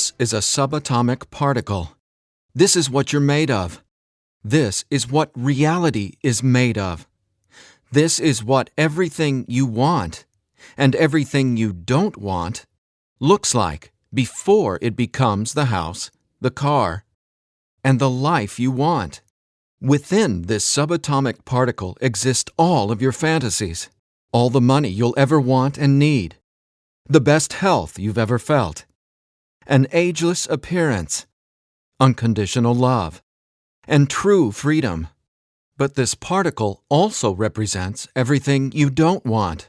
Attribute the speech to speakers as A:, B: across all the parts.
A: This is a subatomic particle. This is what you're made of. This is what reality is made of. This is what everything you want and everything you don't want looks like before it becomes the house, the car, and the life you want. Within this subatomic particle exist all of your fantasies, all the money you'll ever want and need, the best health you've ever felt, an ageless appearance, unconditional love, and true freedom. But this particle also represents everything you don't want: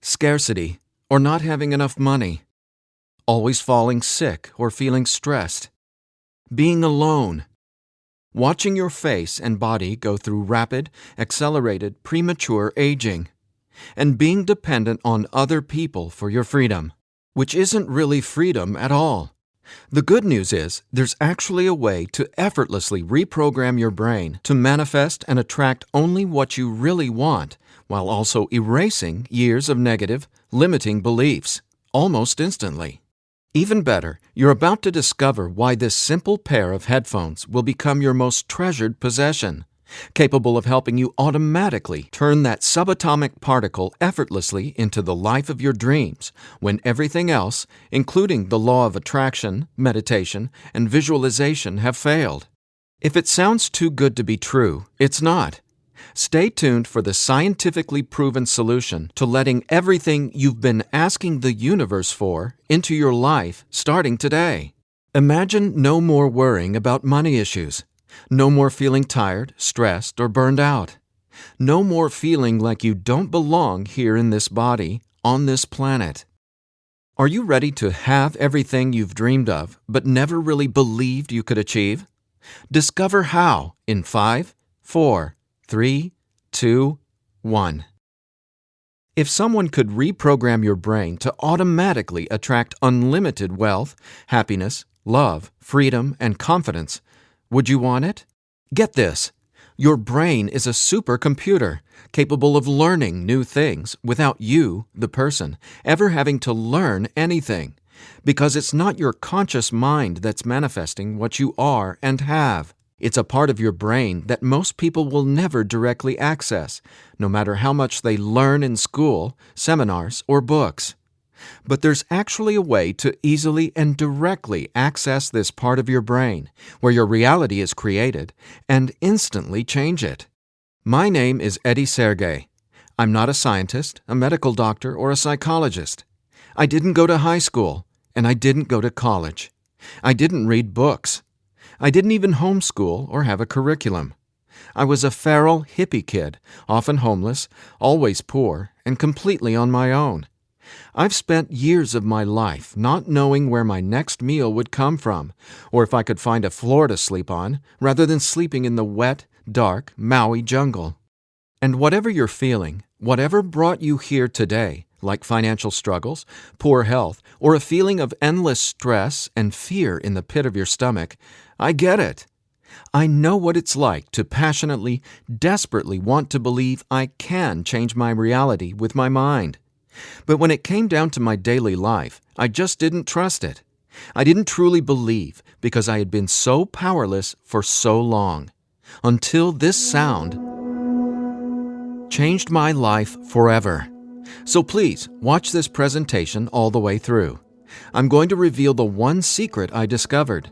A: scarcity or not having enough money, always falling sick or feeling stressed, being alone, watching your face and body go through rapid, accelerated, premature aging, and being dependent on other people for your freedom, which isn't really freedom at all. The good news is there's actually a way to effortlessly reprogram your brain to manifest and attract only what you really want, while also erasing years of negative, limiting beliefs, almost instantly. Even better, you're about to discover why this simple pair of headphones will become your most treasured possession, capable of helping you automatically turn that subatomic particle effortlessly into the life of your dreams when everything else, including the law of attraction, meditation, and visualization, have failed. If it sounds too good to be true, it's not. Stay tuned for the scientifically proven solution to letting everything you've been asking the universe for into your life starting today. Imagine no more worrying about money issues. No more feeling tired, stressed, or burned out. No more feeling like you don't belong here in this body, on this planet. Are you ready to have everything you've dreamed of but never really believed you could achieve? Discover how in 5, 4, 3, 2, 1. If someone could reprogram your brain to automatically attract unlimited wealth, happiness, love, freedom, and confidence, would you want it? Get this. Your brain is a supercomputer capable of learning new things without you, the person, ever having to learn anything, because it's not your conscious mind that's manifesting what you are and have. It's a part of your brain that most people will never directly access, no matter how much they learn in school, seminars, or books. But there's actually a way to easily and directly access this part of your brain, where your reality is created, and instantly change it. My name is Eddie Sergey. I'm not a scientist, a medical doctor, or a psychologist. I didn't go to high school, and I didn't go to college. I didn't read books. I didn't even homeschool or have a curriculum. I was a feral hippie kid, often homeless, always poor, and completely on my own. I've spent years of my life not knowing where my next meal would come from, or if I could find a floor to sleep on, rather than sleeping in the wet, dark Maui jungle. And whatever you're feeling, whatever brought you here today, like financial struggles, poor health, or a feeling of endless stress and fear in the pit of your stomach, I get it. I know what it's like to passionately, desperately want to believe I can change my reality with my mind. But when it came down to my daily life, I just didn't trust it. I didn't truly believe because I had been so powerless for so long. Until this sound changed my life forever. So please, watch this presentation all the way through. I'm going to reveal the one secret I discovered.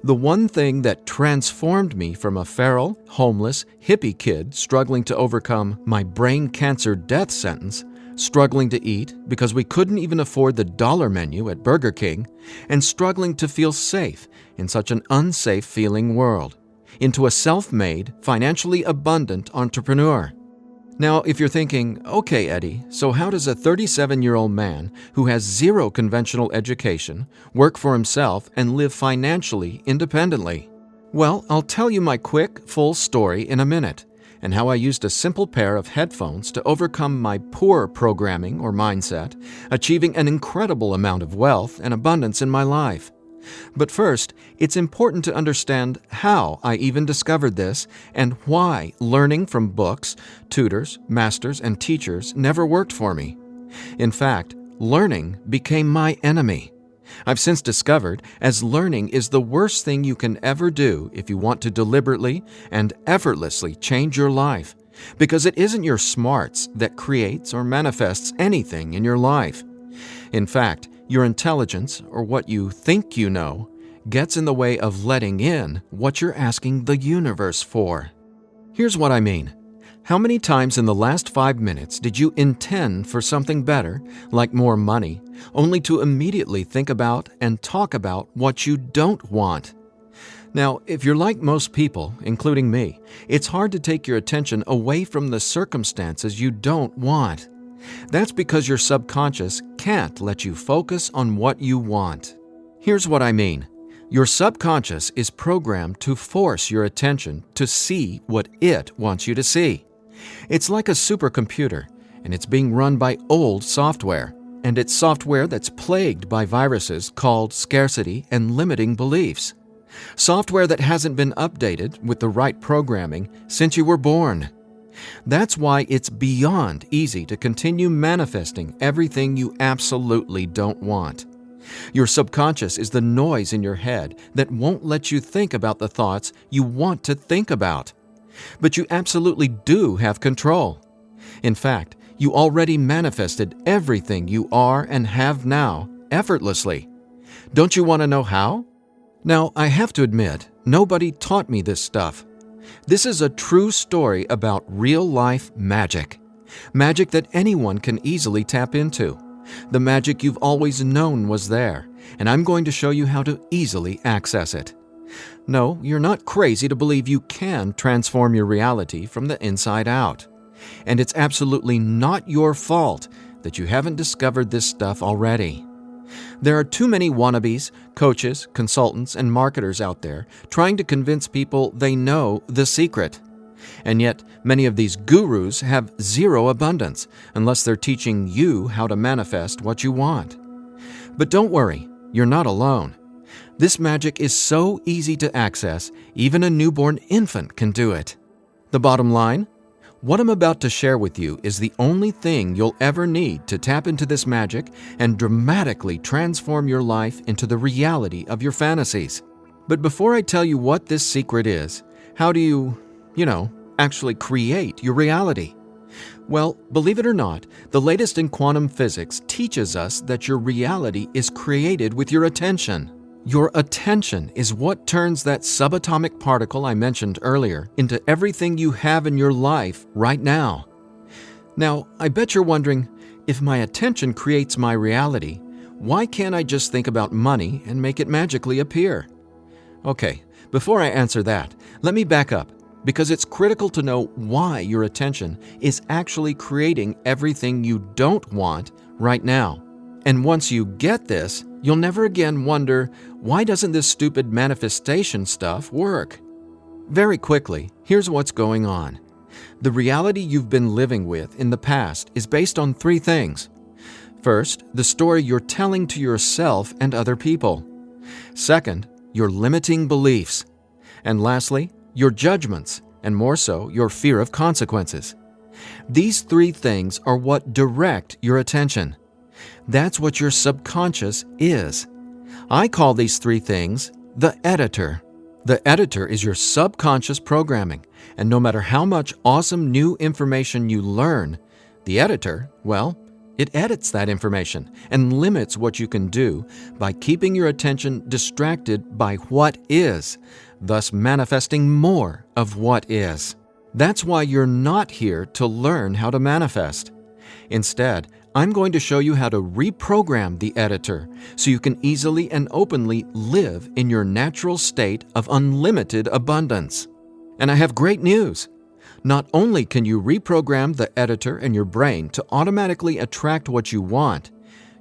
A: The one thing that transformed me from a feral, homeless, hippie kid struggling to overcome my brain cancer death sentence, struggling to eat because we couldn't even afford the dollar menu at Burger King, and struggling to feel safe in such an unsafe-feeling world, into a self-made, financially abundant entrepreneur. Now, if you're thinking, okay, Eddie, so how does a 37-year-old man who has zero conventional education work for himself and live financially independently? Well, I'll tell you my quick, full story in a minute, and how I used a simple pair of headphones to overcome my poor programming or mindset, achieving an incredible amount of wealth and abundance in my life. But first, it's important to understand how I even discovered this and why learning from books, tutors, masters, and teachers never worked for me. In fact, learning became my enemy. I've since discovered as learning is the worst thing you can ever do if you want to deliberately and effortlessly change your life, because it isn't your smarts that creates or manifests anything in your life. In fact, your intelligence, or what you think you know, gets in the way of letting in what you're asking the universe for. Here's what I mean. How many times in the last 5 minutes did you intend for something better, like more money, only to immediately think about and talk about what you don't want? Now, if you're like most people, including me, it's hard to take your attention away from the circumstances you don't want. That's because your subconscious can't let you focus on what you want. Here's what I mean. Your subconscious is programmed to force your attention to see what it wants you to see. It's like a supercomputer, and it's being run by old software, and it's software that's plagued by viruses called scarcity and limiting beliefs. Software that hasn't been updated with the right programming since you were born. That's why it's beyond easy to continue manifesting everything you absolutely don't want. Your subconscious is the noise in your head that won't let you think about the thoughts you want to think about. But you absolutely do have control. In fact, you already manifested everything you are and have now effortlessly. Don't you want to know how? Now, I have to admit, nobody taught me this stuff. This is a true story about real-life magic. Magic that anyone can easily tap into. The magic you've always known was there, and I'm going to show you how to easily access it. No, you're not crazy to believe you can transform your reality from the inside out. And it's absolutely not your fault that you haven't discovered this stuff already. There are too many wannabes, coaches, consultants, and marketers out there trying to convince people they know the secret. And yet, many of these gurus have zero abundance unless they're teaching you how to manifest what you want. But don't worry, you're not alone. This magic is so easy to access, even a newborn infant can do it. The bottom line? What I'm about to share with you is the only thing you'll ever need to tap into this magic and dramatically transform your life into the reality of your fantasies. But before I tell you what this secret is, how do you actually create your reality? Well, believe it or not, the latest in quantum physics teaches us that your reality is created with your attention. Your attention is what turns that subatomic particle I mentioned earlier into everything you have in your life right now. Now, I bet you're wondering, if my attention creates my reality, why can't I just think about money and make it magically appear? Okay, before I answer that, let me back up, because it's critical to know why your attention is actually creating everything you don't want right now. And once you get this, you'll never again wonder, why doesn't this stupid manifestation stuff work? Very quickly, here's what's going on. The reality you've been living with in the past is based on 3 things. First, the story you're telling to yourself and other people. Second, your limiting beliefs. And lastly, your judgments, and more so, your fear of consequences. These 3 things are what direct your attention. That's what your subconscious is. I call these 3 things the editor. The editor is your subconscious programming, and no matter how much awesome new information you learn, the editor, well, it edits that information and limits what you can do by keeping your attention distracted by what is, thus manifesting more of what is. That's why you're not here to learn how to manifest. Instead, I'm going to show you how to reprogram the editor so you can easily and openly live in your natural state of unlimited abundance. And I have great news. Not only can you reprogram the editor in your brain to automatically attract what you want,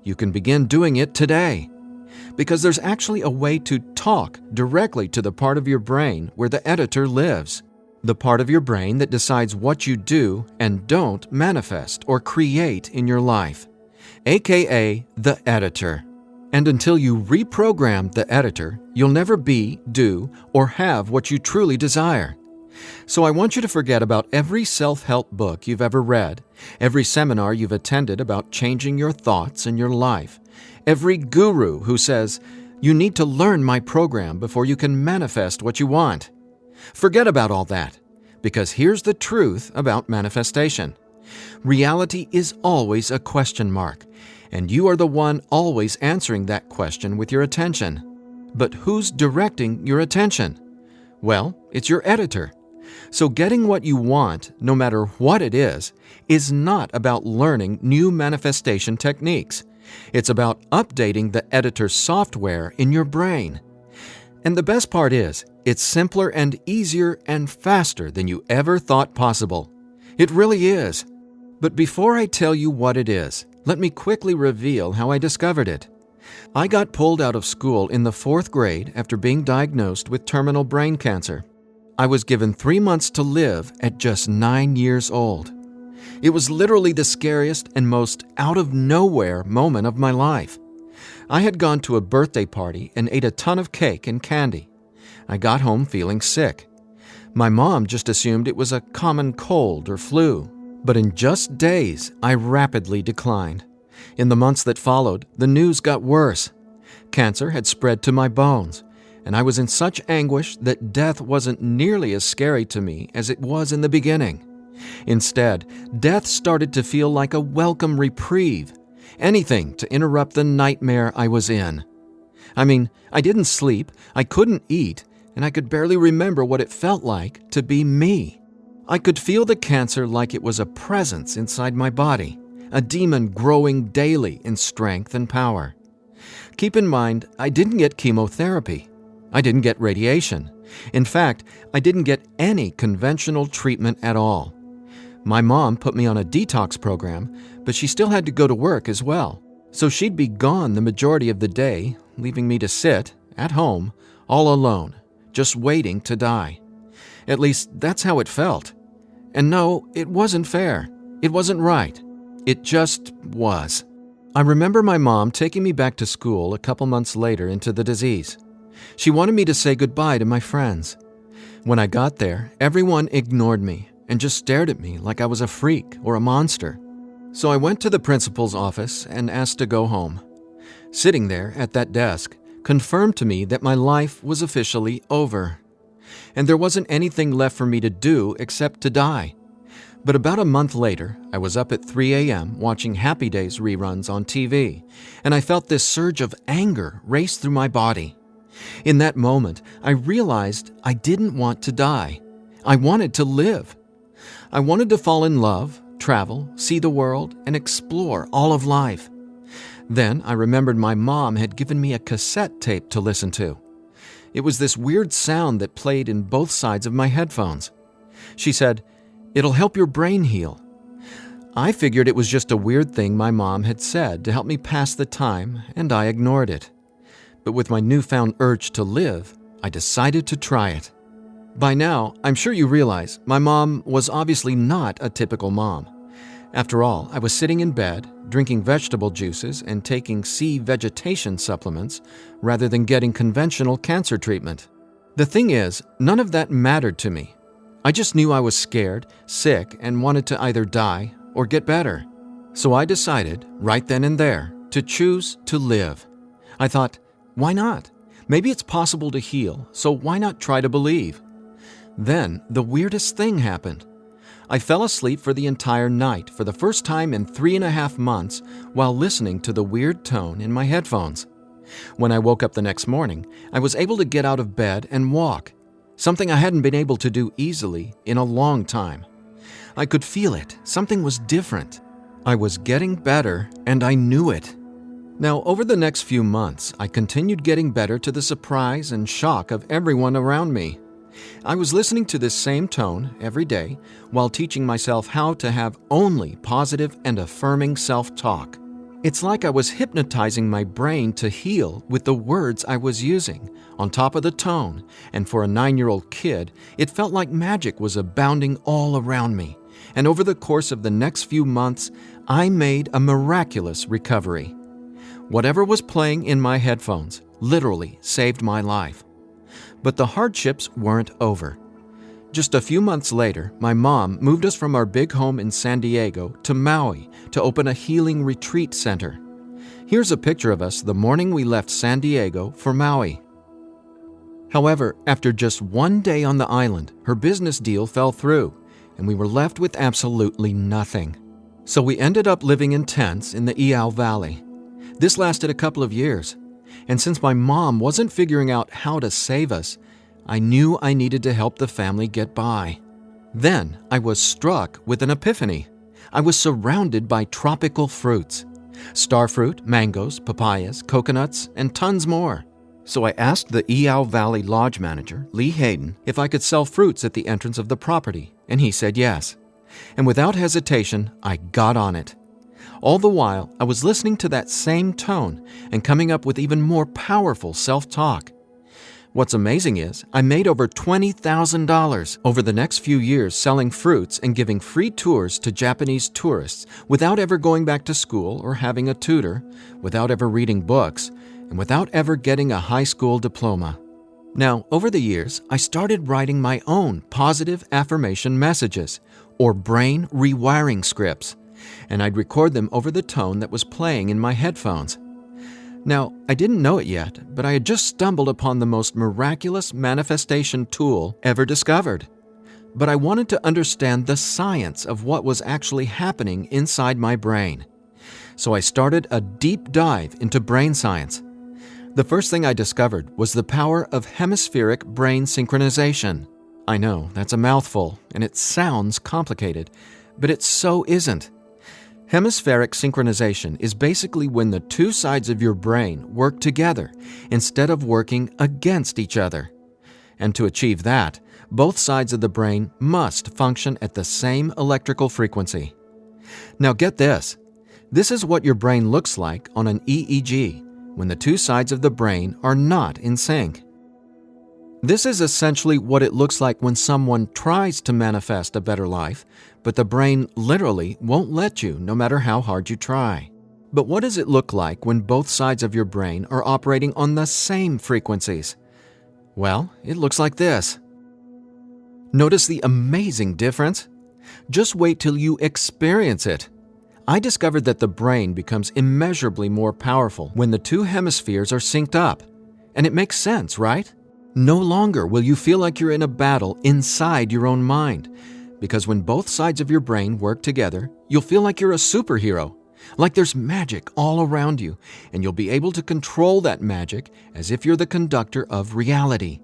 A: you can begin doing it today. Because there's actually a way to talk directly to the part of your brain where the editor lives. The part of your brain that decides what you do and don't manifest or create in your life, aka the editor. And until you reprogram the editor, you'll never be, do, or have what you truly desire. So I want you to forget about every self-help book you've ever read, every seminar you've attended about changing your thoughts and your life, Every guru who says, "You need to learn my program before you can manifest what you want." Forget about all that, because here's the truth about manifestation. Reality is always a question mark, and you are the one always answering that question with your attention. But who's directing your attention? Well, it's your editor. So getting what you want, no matter what it is not about learning new manifestation techniques. It's about updating the editor's software in your brain. And the best part is, it's simpler and easier and faster than you ever thought possible. It really is. But before I tell you what it is, let me quickly reveal how I discovered it. I got pulled out of school in the 4th grade after being diagnosed with terminal brain cancer. I was given 3 months to live at just 9 years old. It was literally the scariest and most out-of-nowhere moment of my life. I had gone to a birthday party and ate a ton of cake and candy. I got home feeling sick. My mom just assumed it was a common cold or flu. But in just days, I rapidly declined. In the months that followed, the news got worse. Cancer had spread to my bones, and I was in such anguish that death wasn't nearly as scary to me as it was in the beginning. Instead, death started to feel like a welcome reprieve, anything to interrupt the nightmare I was in. I mean, I didn't sleep, I couldn't eat, and I could barely remember what it felt like to be me. I could feel the cancer like it was a presence inside my body, a demon growing daily in strength and power. Keep in mind, I didn't get chemotherapy. I didn't get radiation. In fact, I didn't get any conventional treatment at all. My mom put me on a detox program, but she still had to go to work as well. So she'd be gone the majority of the day, leaving me to sit, at home, all alone, just waiting to die. At least, that's how it felt. And no, it wasn't fair. It wasn't right. It just was. I remember my mom taking me back to school a couple months later into the disease. She wanted me to say goodbye to my friends. When I got there, everyone ignored me and just stared at me like I was a freak or a monster. So I went to the principal's office and asked to go home. Sitting there at that desk confirmed to me that my life was officially over. And there wasn't anything left for me to do except to die. But about a month later, I was up at 3 a.m. watching Happy Days reruns on TV, and I felt this surge of anger race through my body. In that moment, I realized I didn't want to die. I wanted to live. I wanted to fall in love, travel, see the world, and explore all of life. Then I remembered my mom had given me a cassette tape to listen to. It was this weird sound that played in both sides of my headphones. She said, "It'll help your brain heal." I figured it was just a weird thing my mom had said to help me pass the time, and I ignored it. But with my newfound urge to live, I decided to try it. By now, I'm sure you realize my mom was obviously not a typical mom. After all, I was sitting in bed, drinking vegetable juices and taking sea vegetation supplements rather than getting conventional cancer treatment. The thing is, none of that mattered to me. I just knew I was scared, sick, and wanted to either die or get better. So I decided, right then and there, to choose to live. I thought, why not? Maybe it's possible to heal, so why not try to believe? Then, the weirdest thing happened. I fell asleep for the entire night for the first time in 3.5 months while listening to the weird tone in my headphones. When I woke up the next morning, I was able to get out of bed and walk, something I hadn't been able to do easily in a long time. I could feel it. Something was different. I was getting better, and I knew it. Now, over the next few months, I continued getting better to the surprise and shock of everyone around me. I was listening to this same tone every day while teaching myself how to have only positive and affirming self-talk. It's like I was hypnotizing my brain to heal with the words I was using, on top of the tone, and for a 9-year-old kid, it felt like magic was abounding all around me. And over the course of the next few months, I made a miraculous recovery. Whatever was playing in my headphones literally saved my life. But the hardships weren't over. Just a few months later, my mom moved us from our big home in San Diego to Maui to open a healing retreat center. Here's a picture of us the morning we left San Diego for Maui. However, after just one day on the island, her business deal fell through, and we were left with absolutely nothing. So we ended up living in tents in the Iao Valley. This lasted a couple of years, and since my mom wasn't figuring out how to save us, I knew I needed to help the family get by. Then I was struck with an epiphany. I was surrounded by tropical fruits: starfruit, mangoes, papayas, coconuts, and tons more. So I asked the Iao Valley Lodge manager, Lee Hayden, if I could sell fruits at the entrance of the property, and he said yes. And without hesitation, I got on it. All the while, I was listening to that same tone and coming up with even more powerful self-talk. What's amazing is I made over $20,000 over the next few years selling fruits and giving free tours to Japanese tourists without ever going back to school or having a tutor, without ever reading books, and without ever getting a high school diploma. Now, over the years, I started writing my own positive affirmation messages, or brain rewiring scripts, and I'd record them over the tone that was playing in my headphones. Now, I didn't know it yet, but I had just stumbled upon the most miraculous manifestation tool ever discovered. But I wanted to understand the science of what was actually happening inside my brain. So I started a deep dive into brain science. The first thing I discovered was the power of hemispheric brain synchronization. I know, that's a mouthful, and it sounds complicated, but it so isn't. Hemispheric synchronization is basically when the two sides of your brain work together instead of working against each other. And to achieve that, both sides of the brain must function at the same electrical frequency. Now get this. This is what your brain looks like on an EEG when the two sides of the brain are not in sync. This is essentially what it looks like when someone tries to manifest a better life, but the brain literally won't let you no matter how hard you try. But what does it look like when both sides of your brain are operating on the same frequencies? Well, it looks like this. Notice the amazing difference? Just wait till you experience it. I discovered that the brain becomes immeasurably more powerful when the two hemispheres are synced up. And it makes sense, right? No longer will you feel like you're in a battle inside your own mind, because when both sides of your brain work together, you'll feel like you're a superhero, like there's magic all around you, and you'll be able to control that magic as if you're the conductor of reality.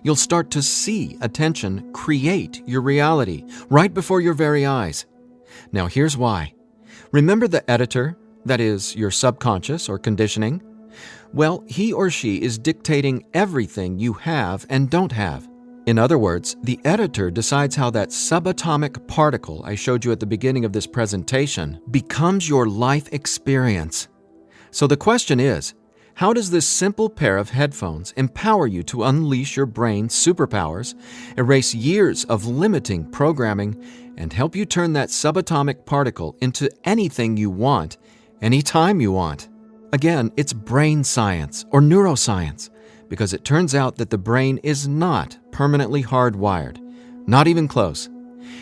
A: You'll start to see attention create your reality right before your very eyes. Now here's why. Remember the editor, that is, your subconscious or conditioning? Well, he or she is dictating everything you have and don't have. In other words, the editor decides how that subatomic particle I showed you at the beginning of this presentation becomes your life experience. So the question is, how does this simple pair of headphones empower you to unleash your brain's superpowers, erase years of limiting programming, and help you turn that subatomic particle into anything you want, anytime you want? Again, it's brain science or neuroscience, because it turns out that the brain is not permanently hardwired, not even close.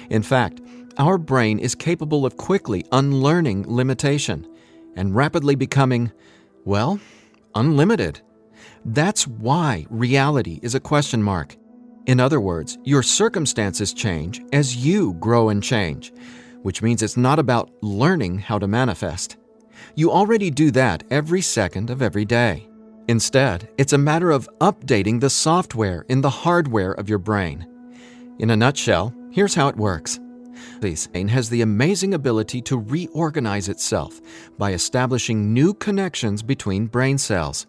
A: In fact, our brain is capable of quickly unlearning limitation and rapidly becoming, well, unlimited. That's why reality is a question mark. In other words, your circumstances change as you grow and change, which means it's not about learning how to manifest. You already do that every second of every day. Instead, it's a matter of updating the software in the hardware of your brain. In a nutshell, here's how it works. The brain has the amazing ability to reorganize itself by establishing new connections between brain cells.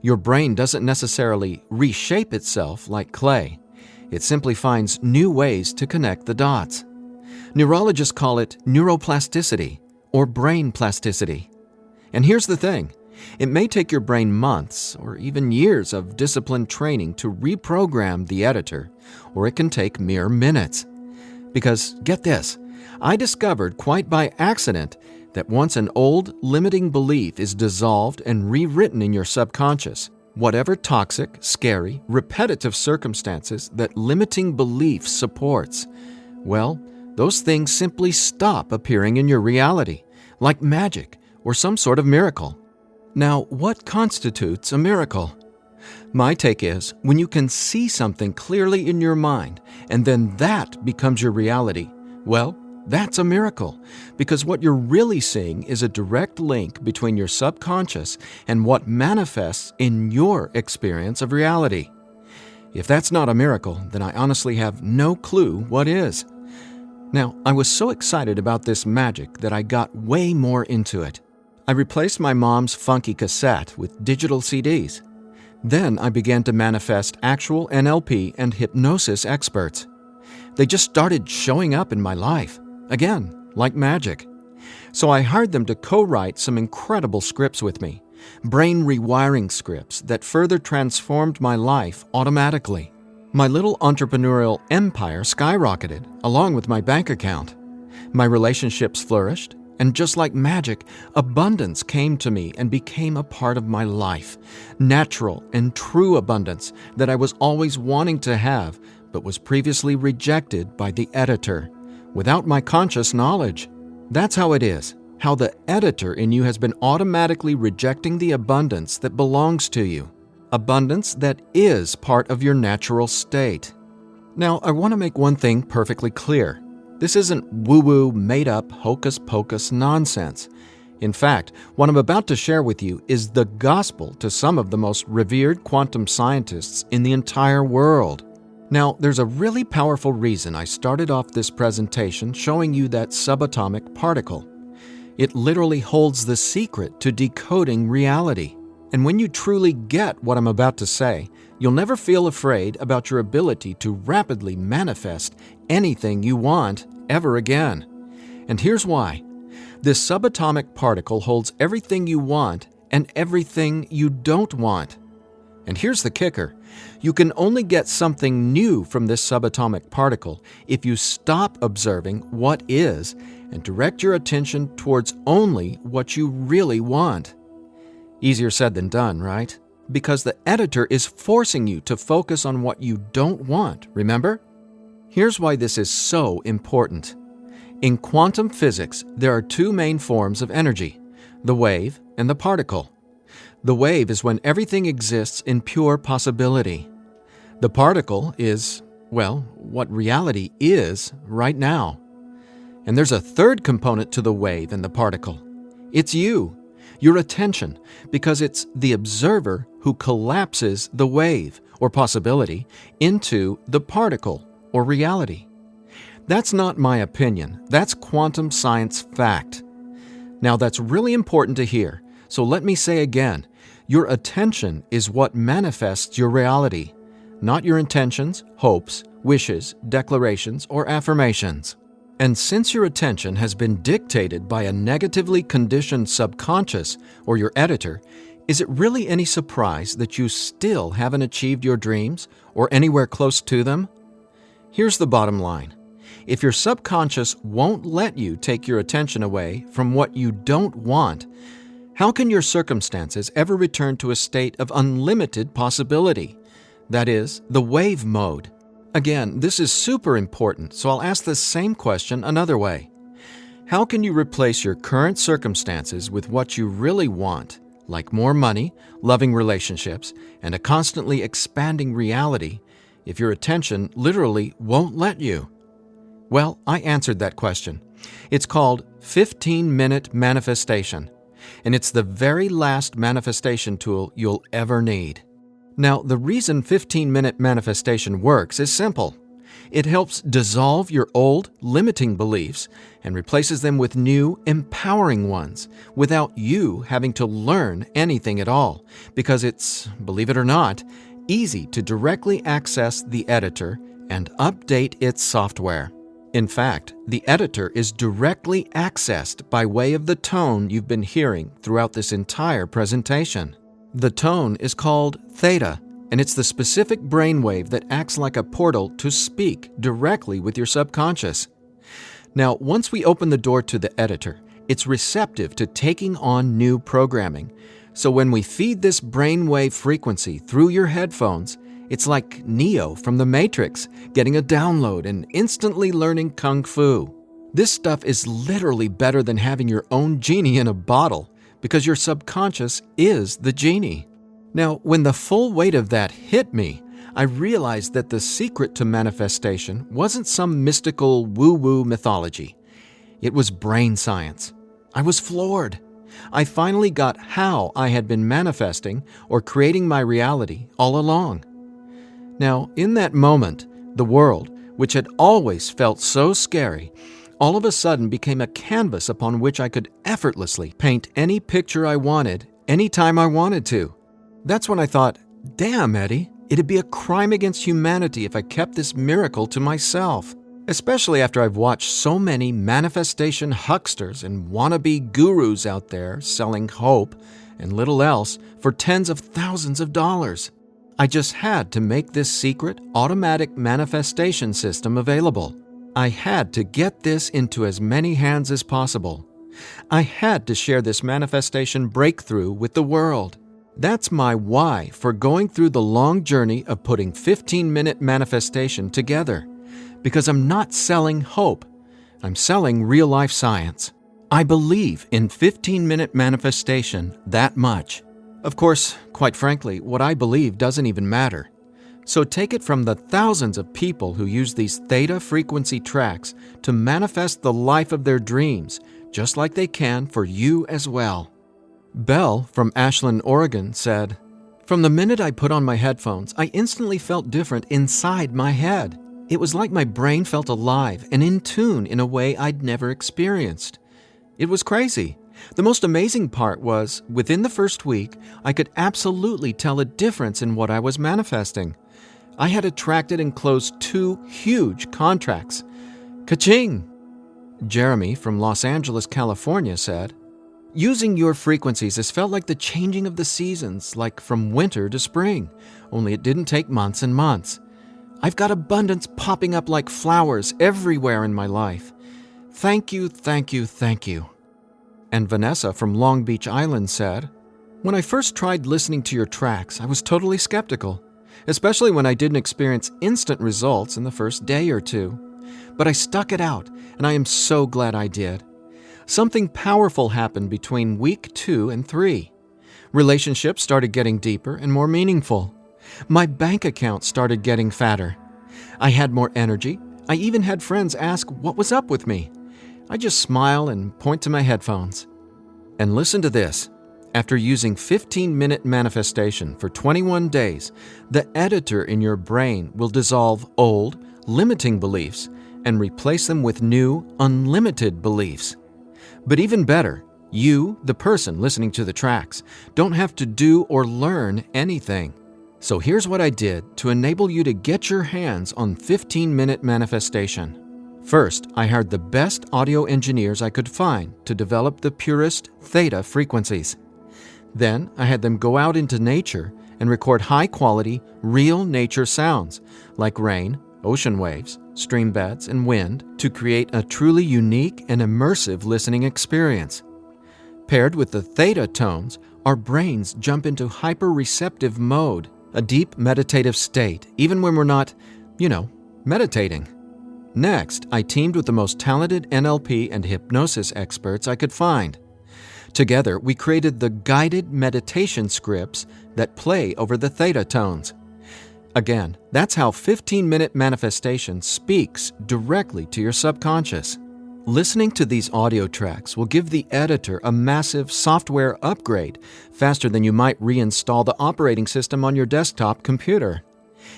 A: Your brain doesn't necessarily reshape itself like clay. It simply finds new ways to connect the dots. Neurologists call it neuroplasticity or brain plasticity. And here's the thing. It may take your brain months or even years of disciplined training to reprogram the editor, or it can take mere minutes. Because, get this, I discovered quite by accident that once an old, limiting belief is dissolved and rewritten in your subconscious, whatever toxic, scary, repetitive circumstances that limiting belief supports, well, those things simply stop appearing in your reality, like magic or some sort of miracle. Now, what constitutes a miracle? My take is when you can see something clearly in your mind and then that becomes your reality, well, that's a miracle, because what you're really seeing is a direct link between your subconscious and what manifests in your experience of reality. If that's not a miracle, then I honestly have no clue what is. Now, I was so excited about this magic that I got way more into it. I replaced my mom's funky cassette with digital CDs. Then I began to manifest actual NLP and hypnosis experts. They just started showing up in my life. Again, like magic. So I hired them to co-write some incredible scripts with me, brain rewiring scripts that further transformed my life automatically. My little entrepreneurial empire skyrocketed, along with my bank account. My relationships flourished, and just like magic, abundance came to me and became a part of my life. Natural and true abundance that I was always wanting to have, but was previously rejected by the editor, without my conscious knowledge. That's how it is, how the editor in you has been automatically rejecting the abundance that belongs to you, abundance that is part of your natural state. Now, I want to make one thing perfectly clear. This isn't woo-woo, made-up, hocus-pocus nonsense. In fact, what I'm about to share with you is the gospel to some of the most revered quantum scientists in the entire world. Now, there's a really powerful reason I started off this presentation showing you that subatomic particle. It literally holds the secret to decoding reality. And when you truly get what I'm about to say, you'll never feel afraid about your ability to rapidly manifest anything you want ever again. And here's why. This subatomic particle holds everything you want and everything you don't want. And here's the kicker. You can only get something new from this subatomic particle if you stop observing what is and direct your attention towards only what you really want. Easier said than done, right? Because the editor is forcing you to focus on what you don't want, remember? Here's why this is so important. In quantum physics, there are two main forms of energy, the wave and the particle. The wave is when everything exists in pure possibility. The particle is, well, what reality is right now. And there's a third component to the wave and the particle. It's you, your attention, because it's the observer who collapses the wave, or possibility, into the particle, or reality. That's not my opinion. That's quantum science fact. Now, that's really important to hear. So let me say again, your attention is what manifests your reality, not your intentions, hopes, wishes, declarations, or affirmations. And since your attention has been dictated by a negatively conditioned subconscious or your editor, is it really any surprise that you still haven't achieved your dreams or anywhere close to them? Here's the bottom line. If your subconscious won't let you take your attention away from what you don't want, how can your circumstances ever return to a state of unlimited possibility? That is, the wave mode. Again, this is super important, so I'll ask the same question another way. How can you replace your current circumstances with what you really want, like more money, loving relationships, and a constantly expanding reality, if your attention literally won't let you? Well, I answered that question. It's called 15-minute manifestation, and it's the very last manifestation tool you'll ever need. Now, the reason 15-minute manifestation works is simple. It helps dissolve your old, limiting beliefs and replaces them with new, empowering ones without you having to learn anything at all, because it's, believe it or not, easy to directly access the editor and update its software. In fact, the editor is directly accessed by way of the tone you've been hearing throughout this entire presentation. The tone is called theta, and it's the specific brainwave that acts like a portal to speak directly with your subconscious. Now, once we open the door to the editor, it's receptive to taking on new programming. So when we feed this brainwave frequency through your headphones, it's like Neo from the Matrix getting a download and instantly learning Kung Fu. This stuff is literally better than having your own genie in a bottle, because your subconscious is the genie. Now, when the full weight of that hit me, I realized that the secret to manifestation wasn't some mystical woo-woo mythology. It was brain science. I was floored. I finally got how I had been manifesting or creating my reality all along. Now, in that moment, the world, which had always felt so scary, all of a sudden became a canvas upon which I could effortlessly paint any picture I wanted, anytime I wanted to. That's when I thought, damn, Eddie, it'd be a crime against humanity if I kept this miracle to myself. Especially after I've watched so many manifestation hucksters and wannabe gurus out there selling hope and little else for tens of thousands of dollars. I just had to make this secret, automatic manifestation system available. I had to get this into as many hands as possible. I had to share this manifestation breakthrough with the world. That's my why for going through the long journey of putting 15-minute manifestation together. Because I'm not selling hope. I'm selling real-life science. I believe in 15-minute manifestation that much. Of course, quite frankly, what I believe doesn't even matter. So take it from the thousands of people who use these theta frequency tracks to manifest the life of their dreams, just like they can for you as well. Belle from Ashland, Oregon said, "From the minute I put on my headphones, I instantly felt different inside my head. It was like my brain felt alive and in tune in a way I'd never experienced. It was crazy. The most amazing part was, within the first week, I could absolutely tell a difference in what I was manifesting. I had attracted and closed 2 huge contracts. Ka-ching!" Jeremy from Los Angeles, California said, "Using your frequencies has felt like the changing of the seasons, like from winter to spring, only it didn't take months and months. I've got abundance popping up like flowers everywhere in my life. Thank you, thank you, thank you." And Vanessa from Long Beach Island said, "When I first tried listening to your tracks, I was totally skeptical, especially when I didn't experience instant results in the first day or two. But I stuck it out, and I am so glad I did. Something powerful happened between week 2 and 3. Relationships started getting deeper and more meaningful. My bank account started getting fatter. I had more energy. I even had friends ask what was up with me. I just smile and point to my headphones. And listen to this. After using 15-minute manifestation for 21 days, the editor in your brain will dissolve old, limiting beliefs and replace them with new, unlimited beliefs. But even better, you, the person listening to the tracks, don't have to do or learn anything. So here's what I did to enable you to get your hands on 15-minute manifestation. First, I hired the best audio engineers I could find to develop the purest theta frequencies. Then, I had them go out into nature and record high-quality, real nature sounds like rain, ocean waves, stream beds, and wind to create a truly unique and immersive listening experience. Paired with the theta tones, our brains jump into hyper-receptive mode, a deep meditative state, even when we're not, meditating. Next, I teamed with the most talented NLP and hypnosis experts I could find. Together, we created the guided meditation scripts that play over the theta tones. Again, that's how 15-minute manifestation speaks directly to your subconscious. Listening to these audio tracks will give the editor a massive software upgrade faster than you might reinstall the operating system on your desktop computer.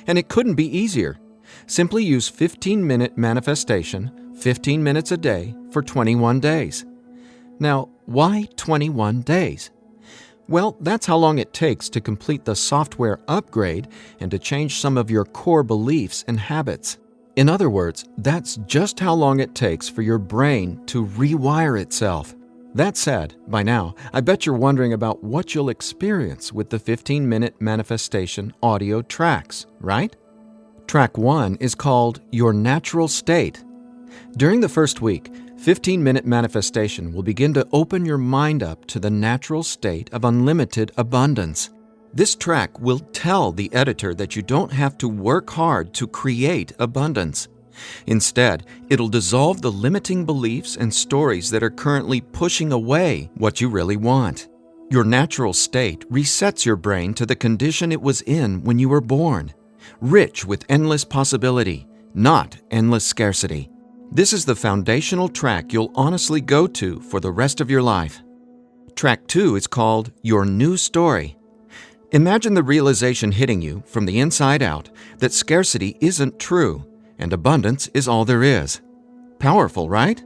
A: And it couldn't be easier. Simply use 15-minute manifestation, 15 minutes a day, for 21 days. Now, why 21 days? Well, that's how long it takes to complete the software upgrade and to change some of your core beliefs and habits. In other words, that's just how long it takes for your brain to rewire itself. That said, by now, I bet you're wondering about what you'll experience with the 15-minute manifestation audio tracks, right? Track 1 is called Your Natural State. During the first week, 15-minute manifestation will begin to open your mind up to the natural state of unlimited abundance. This track will tell the editor that you don't have to work hard to create abundance. Instead, it'll dissolve the limiting beliefs and stories that are currently pushing away what you really want. Your natural state resets your brain to the condition it was in when you were born, rich with endless possibility, not endless scarcity. This is the foundational track you'll honestly go to for the rest of your life. Track 2 is called Your New Story. Imagine the realization hitting you from the inside out that scarcity isn't true and abundance is all there is. Powerful, right?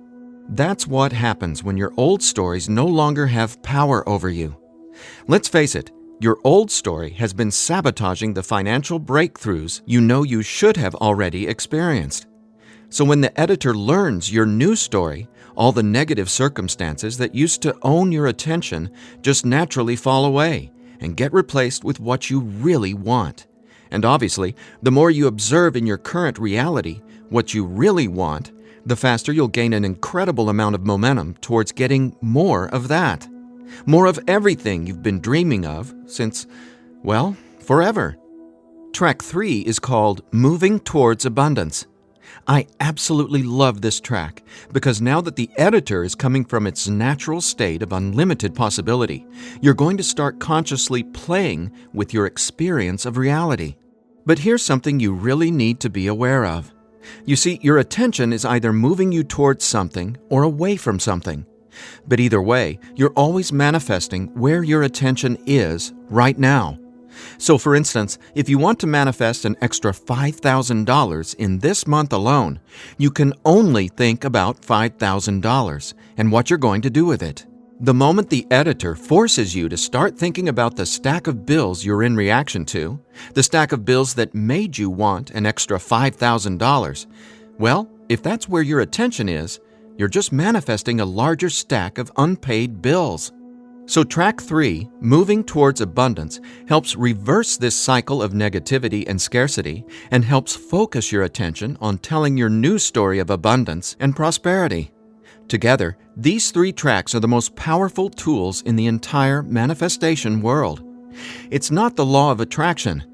A: That's what happens when your old stories no longer have power over you. Let's face it, your old story has been sabotaging the financial breakthroughs you know you should have already experienced. So when the editor learns your new story, all the negative circumstances that used to own your attention just naturally fall away and get replaced with what you really want. And obviously, the more you observe in your current reality what you really want, the faster you'll gain an incredible amount of momentum towards getting more of that. More of everything you've been dreaming of since, well, forever. Track 3 is called Moving Towards Abundance. I absolutely love this track because now that the editor is coming from its natural state of unlimited possibility, you're going to start consciously playing with your experience of reality. But here's something you really need to be aware of. You see, your attention is either moving you towards something or away from something. But either way, you're always manifesting where your attention is right now. So for instance, if you want to manifest an extra $5,000 in this month alone, you can only think about $5,000 and what you're going to do with it. The moment the editor forces you to start thinking about the stack of bills you're in reaction to, the stack of bills that made you want an extra $5,000, well, if that's where your attention is, you're just manifesting a larger stack of unpaid bills. So track 3, Moving Towards Abundance, helps reverse this cycle of negativity and scarcity and helps focus your attention on telling your new story of abundance and prosperity. Together, these 3 tracks are the most powerful tools in the entire manifestation world. It's not the law of attraction.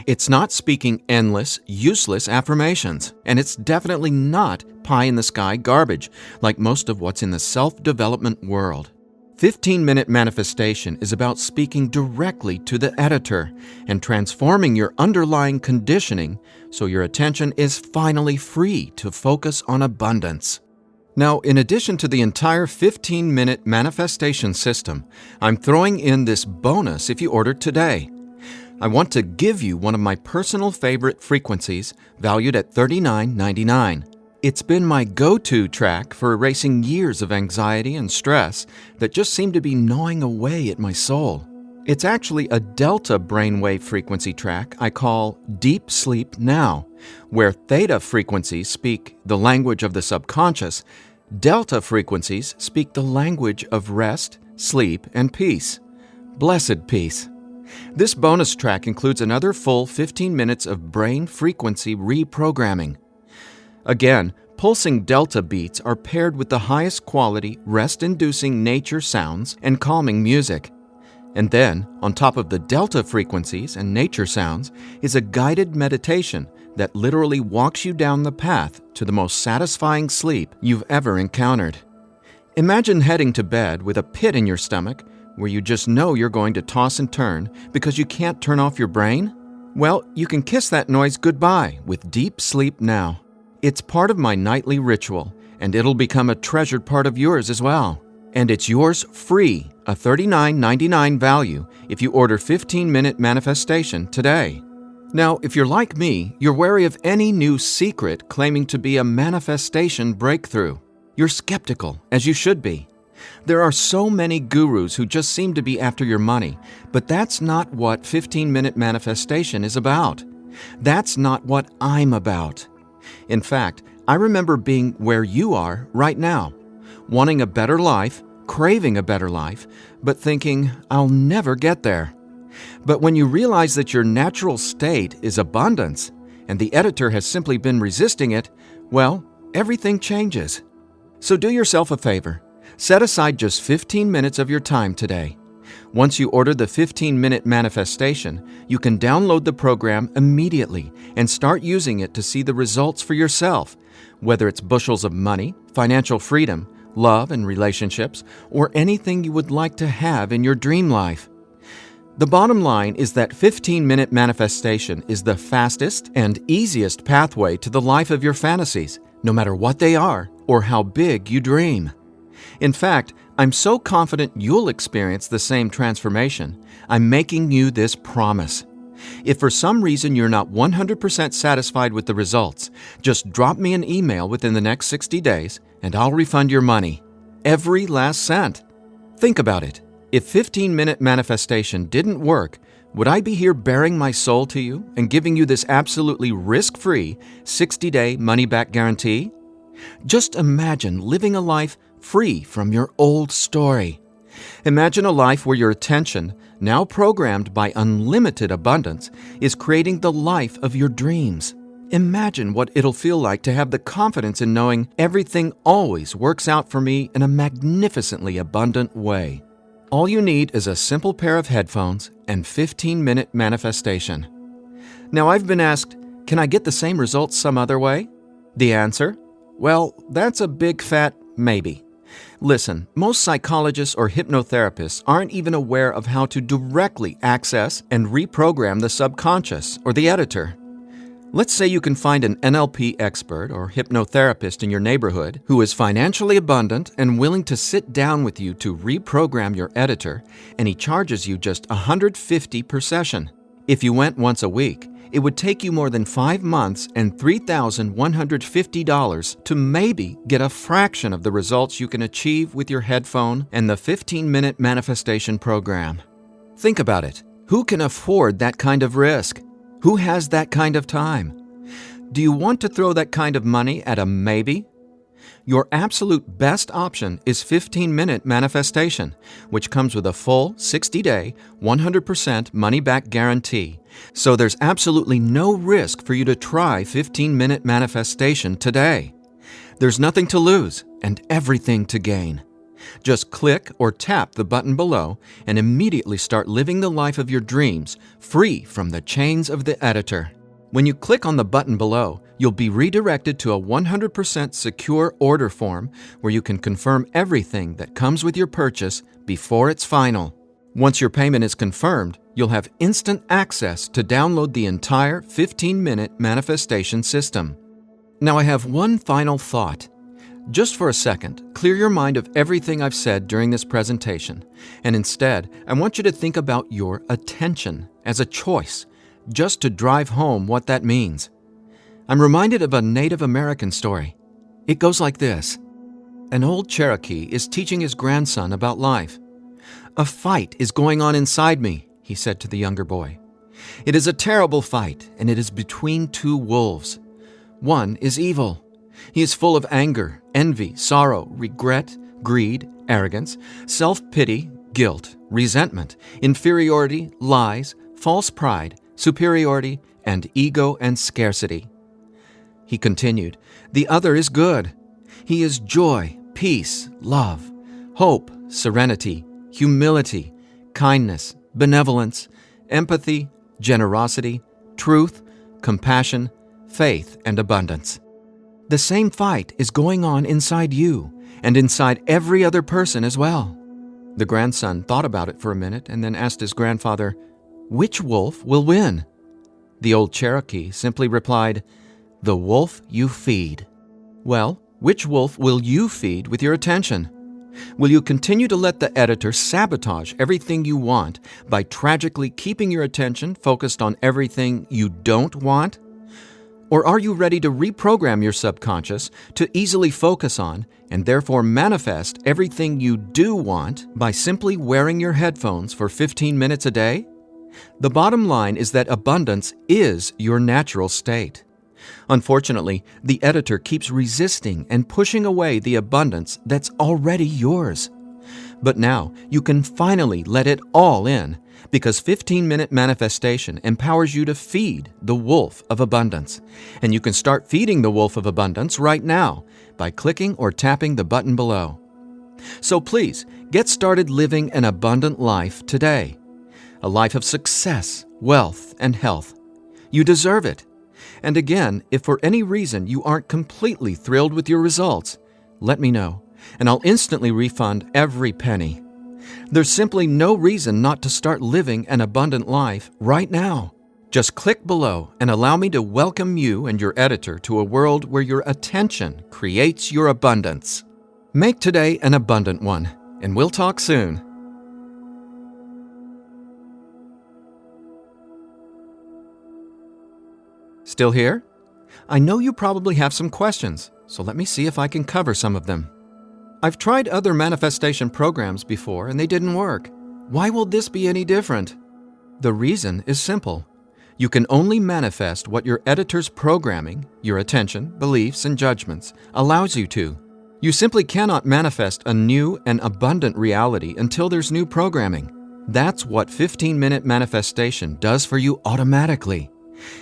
A: It's not speaking endless, useless affirmations. And it's definitely not pie-in-the-sky garbage like most of what's in the self-development world. 15-minute manifestation is about speaking directly to the editor and transforming your underlying conditioning so your attention is finally free to focus on abundance. Now, in addition to the entire 15-minute manifestation system, I'm throwing in this bonus if you order today. I want to give you one of my personal favorite frequencies valued at $39.99. It's been my go-to track for erasing years of anxiety and stress that just seem to be gnawing away at my soul. It's actually a delta brainwave frequency track I call Deep Sleep Now, where theta frequencies speak the language of the subconscious, delta frequencies speak the language of rest, sleep, and peace. Blessed peace. This bonus track includes another full 15 minutes of brain frequency reprogramming. Again, pulsing delta beats are paired with the highest quality, rest-inducing nature sounds and calming music. And then, on top of the delta frequencies and nature sounds, is a guided meditation that literally walks you down the path to the most satisfying sleep you've ever encountered. Imagine heading to bed with a pit in your stomach where you just know you're going to toss and turn because you can't turn off your brain? Well, you can kiss that noise goodbye with Deep Sleep Now. It's part of my nightly ritual, and it'll become a treasured part of yours as well. And it's yours free, a $39.99 value, if you order 15-minute manifestation today. Now, if you're like me, you're wary of any new secret claiming to be a manifestation breakthrough. You're skeptical, as you should be. There are so many gurus who just seem to be after your money, but that's not what 15-minute manifestation is about. That's not what I'm about. In fact, I remember being where you are right now, wanting a better life, craving a better life, but thinking, I'll never get there. But when you realize that your natural state is abundance, and the editor has simply been resisting it, well, everything changes. So do yourself a favor. Set aside just 15 minutes of your time today. Once you order the 15-minute manifestation, you can download the program immediately and start using it to see the results for yourself, whether it's bushels of money, financial freedom, love and relationships, or anything you would like to have in your dream life. The bottom line is that 15-minute manifestation is the fastest and easiest pathway to the life of your fantasies, no matter what they are or how big you dream. In fact, I'm so confident you'll experience the same transformation, I'm making you this promise. If for some reason you're not 100% satisfied with the results, just drop me an email within the next 60 days and I'll refund your money. Every last cent. Think about it. If 15-minute manifestation didn't work, would I be here bearing my soul to you and giving you this absolutely risk-free 60-day money-back guarantee? Just imagine living a life free from your old story. Imagine a life where your attention, now programmed by unlimited abundance, is creating the life of your dreams. Imagine what it'll feel like to have the confidence in knowing everything always works out for me in a magnificently abundant way. All you need is a simple pair of headphones and 15-minute manifestation. Now, I've been asked, can I get the same results some other way? The answer? Well, that's a big fat maybe. Listen, most psychologists or hypnotherapists aren't even aware of how to directly access and reprogram the subconscious or the editor. Let's say you can find an NLP expert or hypnotherapist in your neighborhood who is financially abundant and willing to sit down with you to reprogram your editor, and he charges you just $150 per session. If you went once a week, it would take you more than 5 months and $3,150 to maybe get a fraction of the results you can achieve with your headphone and the 15-minute manifestation program. Think about it. Who can afford that kind of risk? Who has that kind of time? Do you want to throw that kind of money at a maybe? Your absolute best option is 15-minute manifestation, which comes with a full 60-day, 100% money-back guarantee. So there's absolutely no risk for you to try 15-minute manifestation today. There's nothing to lose and everything to gain. Just click or tap the button below and immediately start living the life of your dreams, free from the chains of the editor. When you click on the button below, you'll be redirected to a 100% secure order form where you can confirm everything that comes with your purchase before it's final. Once your payment is confirmed, you'll have instant access to download the entire 15-minute manifestation system. Now I have one final thought. Just for a second, clear your mind of everything I've said during this presentation, and instead, I want you to think about your attention as a choice, just to drive home what that means. I'm reminded of a Native American story. It goes like this. An old Cherokee is teaching his grandson about life. "A fight is going on inside me," he said to the younger boy. "It is a terrible fight, and it is between two wolves. One is evil. He is full of anger, envy, sorrow, regret, greed, arrogance, self-pity, guilt, resentment, inferiority, lies, false pride, superiority, and ego and scarcity." He continued, "The other is good. He is joy, peace, love, hope, serenity, humility, kindness, benevolence, empathy, generosity, truth, compassion, faith, and abundance. The same fight is going on inside you and inside every other person as well." The grandson thought about it for a minute and then asked his grandfather, "Which wolf will win?" The old Cherokee simply replied, "The wolf you feed." Well, which wolf will you feed with your attention? Will you continue to let the editor sabotage everything you want by tragically keeping your attention focused on everything you don't want? Or are you ready to reprogram your subconscious to easily focus on and therefore manifest everything you do want by simply wearing your headphones for 15 minutes a day? The bottom line is that abundance is your natural state. Unfortunately, the editor keeps resisting and pushing away the abundance that's already yours. But now you can finally let it all in, because 15-minute manifestation empowers you to feed the wolf of abundance. And you can start feeding the wolf of abundance right now by clicking or tapping the button below. So please, get started living an abundant life today. A life of success, wealth, and health. You deserve it. And again, if for any reason you aren't completely thrilled with your results, let me know, and I'll instantly refund every penny. There's simply no reason not to start living an abundant life right now. Just click below and allow me to welcome you and your editor to a world where your attention creates your abundance. Make today an abundant one, and we'll talk soon. Still here? I know you probably have some questions, so let me see if I can cover some of them. I've tried other manifestation programs before and they didn't work. Why will this be any different? The reason is simple. You can only manifest what your editor's programming, your attention, beliefs, and judgments allows you to. You simply cannot manifest a new and abundant reality until there's new programming. That's what 15-minute manifestation does for you automatically.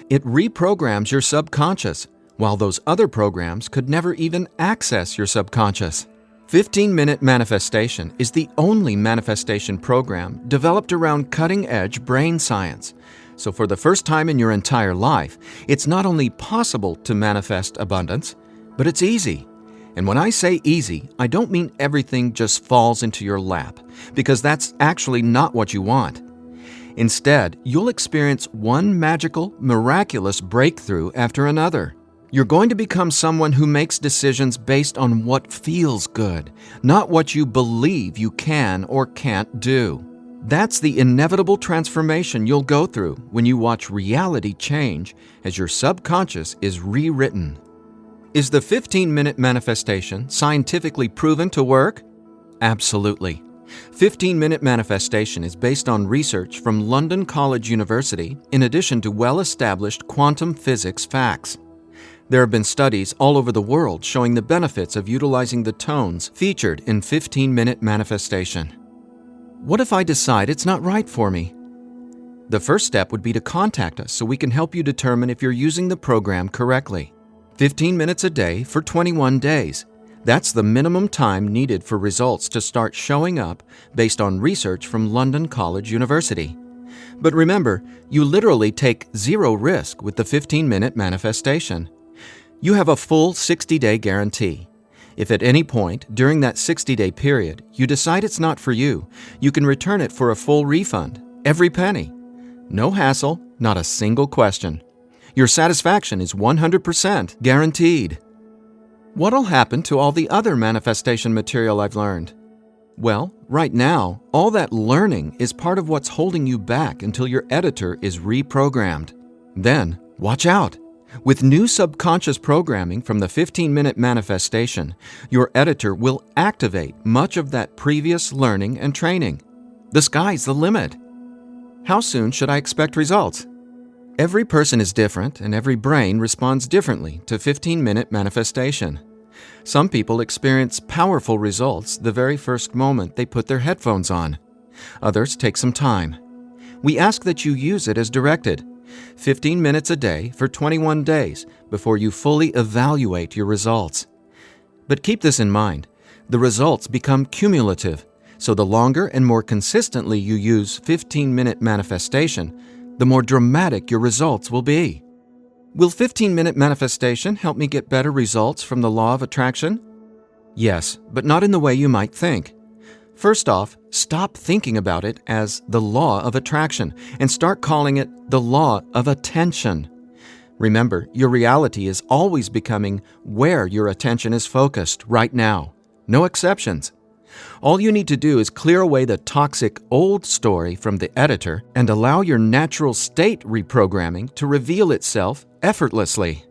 A: It reprograms your subconscious, while those other programs could never even access your subconscious. 15-minute manifestation is the only manifestation program developed around cutting-edge brain science. So for the first time in your entire life, it's not only possible to manifest abundance, but it's easy. And when I say easy, I don't mean everything just falls into your lap, because that's actually not what you want. Instead, you'll experience one magical, miraculous breakthrough after another. You're going to become someone who makes decisions based on what feels good, not what you believe you can or can't do. That's the inevitable transformation you'll go through when you watch reality change as your subconscious is rewritten. Is the 15-minute manifestation scientifically proven to work? Absolutely. 15-minute manifestation is based on research from London College University in addition to well-established quantum physics facts. There have been studies all over the world showing the benefits of utilizing the tones featured in 15-minute manifestation. What if I decide it's not right for me? The first step would be to contact us so we can help you determine if you're using the program correctly. 15 minutes a day for 21 days. That's the minimum time needed for results to start showing up based on research from London College University. But remember, you literally take zero risk with the 15-minute manifestation. You have a full 60-day guarantee. If at any point during that 60-day period you decide it's not for you, you can return it for a full refund, every penny. No hassle, not a single question. Your satisfaction is 100% guaranteed. What'll happen to all the other manifestation material I've learned? Well, right now, all that learning is part of what's holding you back until your editor is reprogrammed. Then, watch out! With new subconscious programming from the 15-minute manifestation, your editor will activate much of that previous learning and training. The sky's the limit. How soon should I expect results? Every person is different and every brain responds differently to 15-minute manifestation. Some people experience powerful results the very first moment they put their headphones on. Others take some time. We ask that you use it as directed. 15 minutes a day for 21 days before you fully evaluate your results. But keep this in mind, the results become cumulative, so the longer and more consistently you use 15-minute manifestation, the more dramatic your results will be. Will 15-minute manifestation help me get better results from the law of attraction? Yes, but not in the way you might think. First off, stop thinking about it as the law of attraction and start calling it the law of attention. Remember, your reality is always becoming where your attention is focused right now. No exceptions. All you need to do is clear away the toxic old story from the editor and allow your natural state reprogramming to reveal itself effortlessly.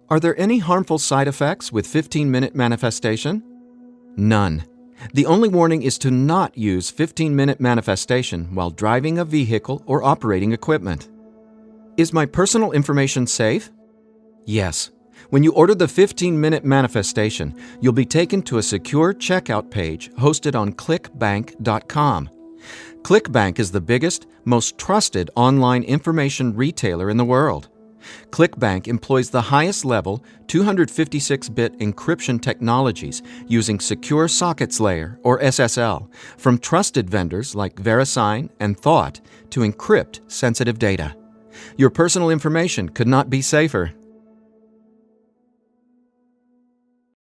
A: Are there any harmful side effects with 15-minute manifestation? None. The only warning is to not use 15-minute manifestation while driving a vehicle or operating equipment. Is my personal information safe? Yes. When you order the 15-minute manifestation, you'll be taken to a secure checkout page hosted on clickbank.com. ClickBank is the biggest, most trusted online information retailer in the world. ClickBank employs the highest level 256-bit encryption technologies using Secure Sockets Layer, or SSL, from trusted vendors like VeriSign and Thought to encrypt sensitive data. Your personal information could not be safer.